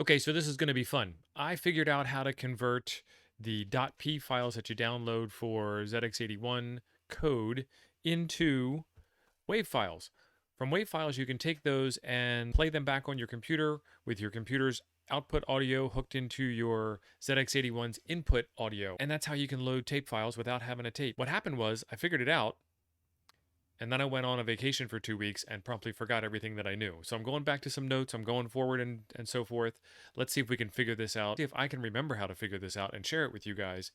Okay, so this is going to be fun. I figured out how to convert the .p files that you download for ZX81 code into WAV files. From WAV files, you can take those and play them back on your computer with your computer's output audio hooked into your ZX81's input audio. And that's how you can load tape files without having a tape. What happened was I figured it out, and then I went on a vacation for 2 weeks and promptly forgot everything that I knew. So I'm going back to some notes, I'm going forward and so forth. Let's see if we can figure this out. See if I can remember how to figure this out and share it with you guys.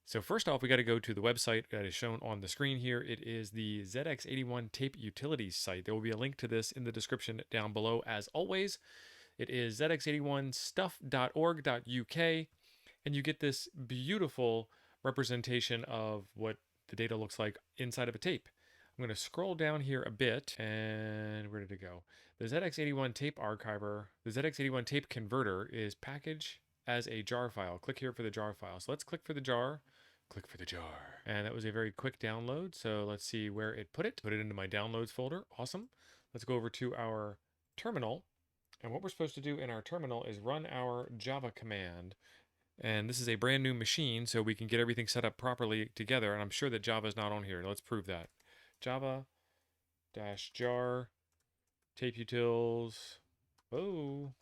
So first off, we got to go to the website that is shown on the screen here. It is the ZX81 Tape Utilities site. There will be a link to this in the description down below as always. It is zx81stuff.org.uk, and you get this beautiful representation of what the data looks like inside of a tape. I'm going to scroll down here a bit, and where did it go? The ZX81 tape archiver, the ZX81 tape converter is packaged as a jar file. Click here for the jar file. So let's click for the jar. Click for the jar. And that was a very quick download. So let's see where it put it. Put it into my downloads folder. Awesome. Let's go over to our terminal. And what we're supposed to do in our terminal is run our Java command. And this is a brand new machine, so we can get everything set up properly together. And I'm sure that Java is not on here. Let's prove that. Java-jar tapeutils. Oh.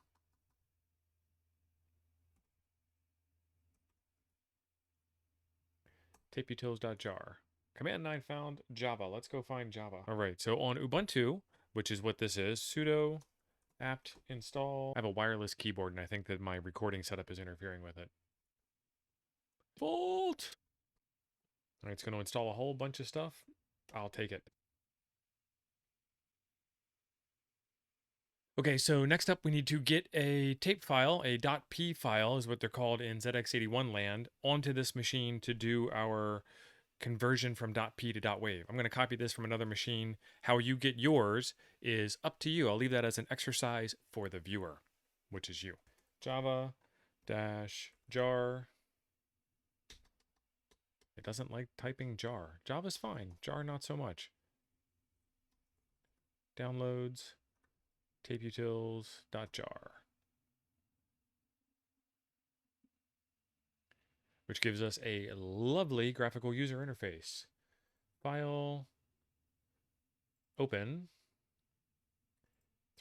tapeutils.jar. Command 9 found Java. Let's go find Java. All right, so on Ubuntu, which is what this is, sudo apt install. I have a wireless keyboard, and I think that my recording setup is interfering with it. Default. All right, it's going to install a whole bunch of stuff. I'll take it. Okay, so next up we need to get a tape file, a .p file is what they're called in ZX81 land, onto this machine to do our conversion from .p to .wav. I'm going to copy this from another machine. How you get yours is up to you. I'll leave that as an exercise for the viewer, which is you. Java-jar. It doesn't like typing jar. Java's fine. Jar not so much. Downloads. tapeutils.jar, which gives us a lovely graphical user interface. File, open,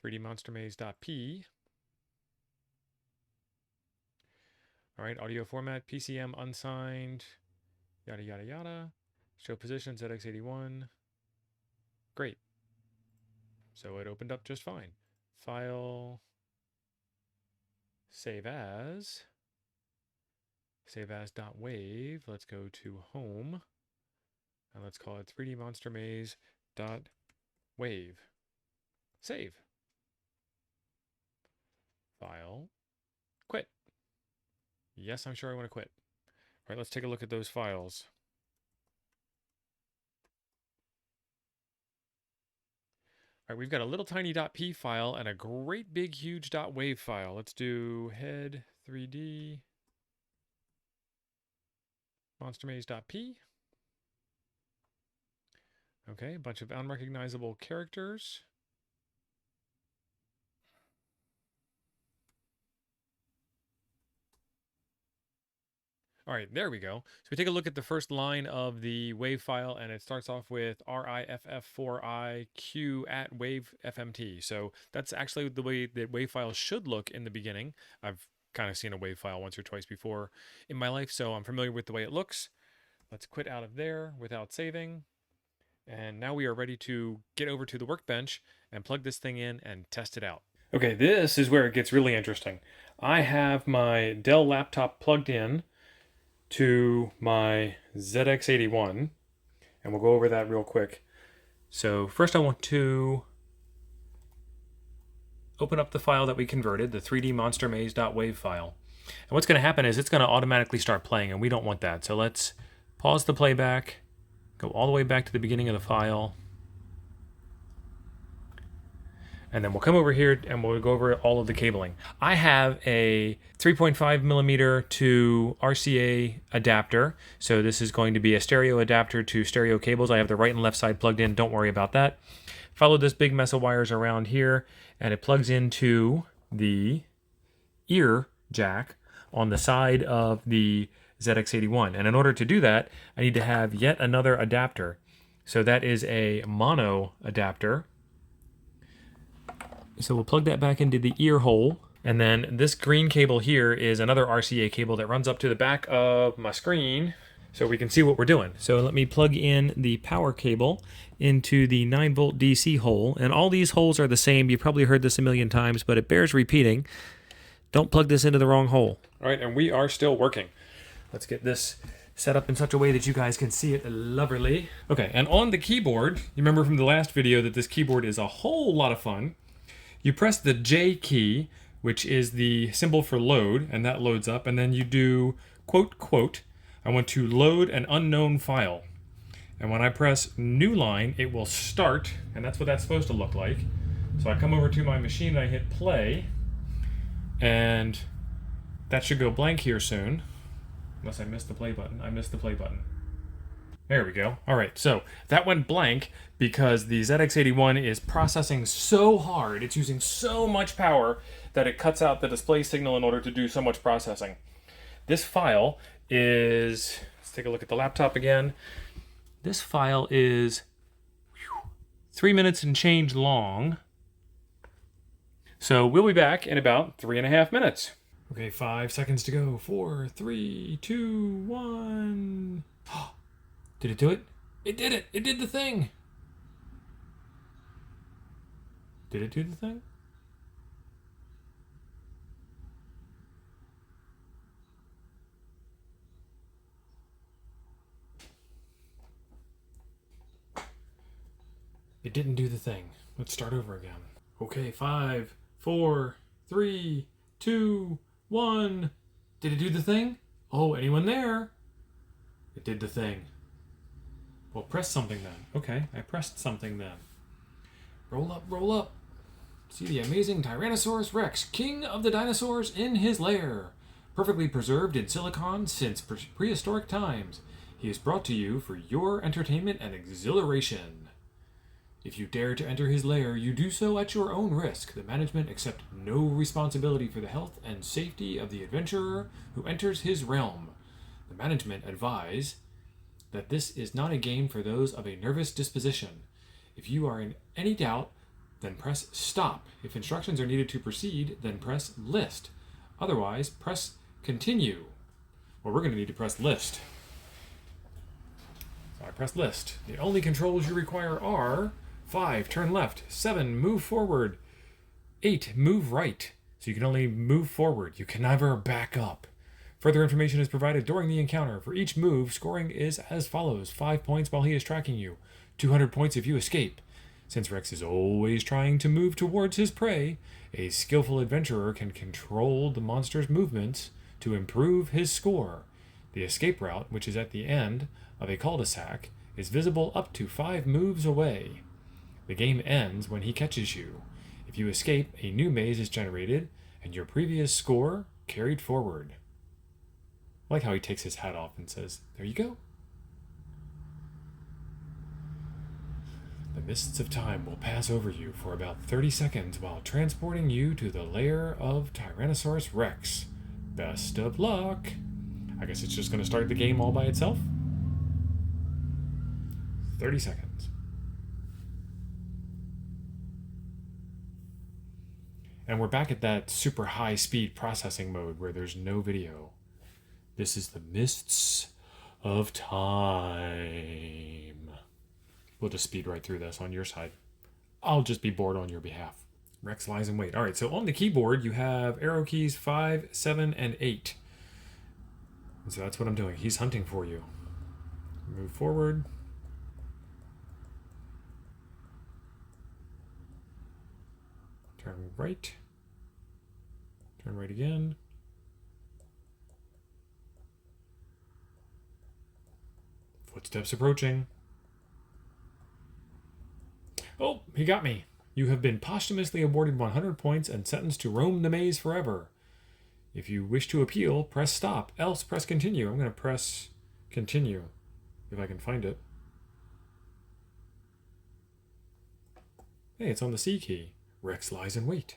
3dmonstermaze.p. All right, audio format, PCM unsigned, yada, yada, yada. Show position, ZX81. Great. So it opened up just fine. File, save as .wav. Let's go to home, and let's call it 3dmonstermaze.wav. Save. File, quit. Yes, I'm sure I want to quit. All right, let's take a look at those files. All right, we've got a little tiny .p file and a great big huge .wav file. Let's do head 3D monstermaze.p. Okay, a bunch of unrecognizable characters. All right, there we go. So we take a look at the first line of the WAV file, and it starts off with RIFF4IQ at WAV-FMT. So that's actually the way that WAV files should look in the beginning. I've kind of seen a WAV file once or twice before in my life, so I'm familiar with the way it looks. Let's quit out of there without saving. And now we are ready to get over to the workbench and plug this thing in and test it out. Okay, this is where it gets really interesting. I have my Dell laptop plugged in to my ZX81, and we'll go over that real quick. So first I want to open up the file that we converted, the 3dmonstermaze.wav file. And what's going to happen is it's going to automatically start playing, and we don't want that. So let's pause the playback, go all the way back to the beginning of the file, and then we'll come over here and we'll go over all of the cabling. I have a 3.5 millimeter to RCA adapter. So this is going to be a stereo adapter to stereo cables. I have the right and left side plugged in. Don't worry about that. Follow this big mess of wires around here, and it plugs into the ear jack on the side of the ZX81. And in order to do that, I need to have yet another adapter. So that is a mono adapter. So we'll plug that back into the ear hole. And then this green cable here is another RCA cable that runs up to the back of my screen so we can see what we're doing. So let me plug in the power cable into the 9-volt DC hole. And all these holes are the same. You've probably heard this a million times, but it bears repeating. Don't plug this into the wrong hole. All right, and we are still working. Let's get this set up in such a way that you guys can see it lovely. Okay, and on the keyboard, you remember from the last video that this keyboard is a whole lot of fun. You press the J key, which is the symbol for load, and that loads up, and then you do quote, quote, I want to load an unknown file. And when I press new line, it will start, and that's what that's supposed to look like. So I come over to my machine, and I hit play, and that should go blank here soon. Unless I missed the play button. I missed the play button. There we go. All right, so that went blank because the ZX81 is processing so hard, it's using so much power that it cuts out the display signal in order to do so much processing. This file is, let's take a look at the laptop again. This file is 3 minutes and change long. So we'll be back in about 3.5 minutes. Okay, 5 seconds to go. 4, 3, 2, 1. Did it do it? It did it! It did the thing! Did it do the thing? It didn't do the thing. Let's start over again. Okay, 5, 4, 3, 2, 1. Did it do the thing? Oh, anyone there? It did the thing. Well, press something then. Okay, I pressed something then. Roll up, roll up. See the amazing Tyrannosaurus Rex, king of the dinosaurs in his lair. Perfectly preserved in silicon since prehistoric times. He is brought to you for your entertainment and exhilaration. If you dare to enter his lair, you do so at your own risk. The management accept no responsibility for the health and safety of the adventurer who enters his realm. The management advise that this is not a game for those of a nervous disposition. If you are in any doubt, then press stop. If instructions are needed to proceed, then press list. Otherwise, press continue. Well, we're going to need to press list. So I press list. The only controls you require are 5, turn left, 7, move forward, 8, move right. So you can only move forward. You can never back up. Further information is provided during the encounter. For each move, scoring is as follows. 5 points while he is tracking you. 200 points if you escape. Since Rex is always trying to move towards his prey, a skillful adventurer can control the monster's movements to improve his score. The escape route, which is at the end of a cul-de-sac, is visible up to 5 moves away. The game ends when he catches you. If you escape, a new maze is generated, and your previous score carried forward. I like how he takes his hat off and says, there you go. The mists of time will pass over you for about 30 seconds while transporting you to the lair of Tyrannosaurus Rex. Best of luck. I guess it's just going to start the game all by itself. 30 seconds. And we're back at that super high speed processing mode where there's no video. This is the mists of time. We'll just speed right through this on your side. I'll just be bored on your behalf. Rex lies in wait. All right, so on the keyboard, you have arrow keys 5, 7, and 8. And so that's what I'm doing. He's hunting for you. Move forward. Turn right. Turn right again. Footsteps approaching. Oh, he got me. You have been posthumously awarded 100 points and sentenced to roam the maze forever. If you wish to appeal, press stop, else press continue. I'm going to press continue, if I can find it. Hey, it's on the C key. Rex lies in wait.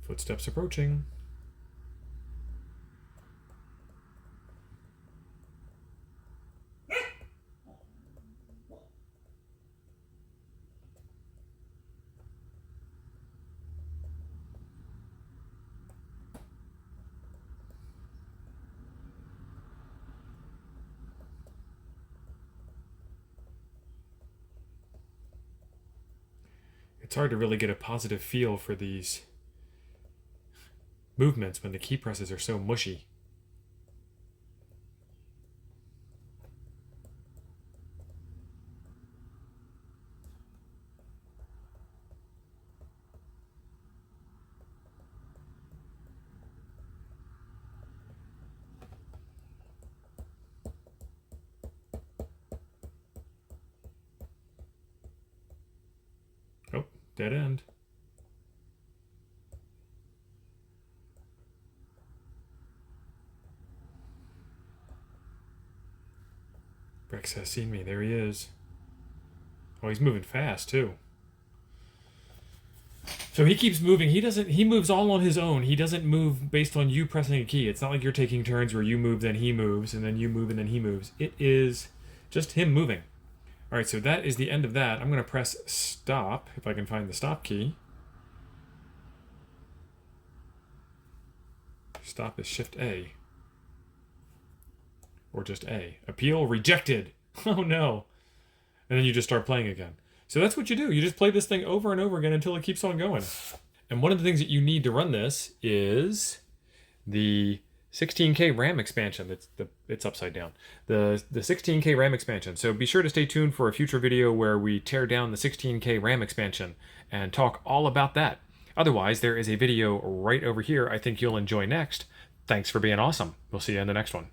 Footsteps approaching. It's hard to really get a positive feel for these movements when the key presses are so mushy. Oh, dead end. Rex has seen me. There he is. Oh, he's moving fast too. So he keeps moving. He moves all on his own. He doesn't move based on you pressing a key. It's not like you're taking turns where you move, then he moves, and then you move, and then he moves. It is just him moving. All right, so that is the end of that. I'm going to press stop, if I can find the stop key. Stop is Shift A. Or just A. Appeal rejected. Oh no. And then you just start playing again. So that's what you do. You just play this thing over and over again until it keeps on going. And one of the things that you need to run this is the 16K RAM expansion. It's upside down. The 16K RAM expansion. So be sure to stay tuned for a future video where we tear down the 16K RAM expansion and talk all about that. Otherwise, there is a video right over here I think you'll enjoy next. Thanks for being awesome. We'll see you in the next one.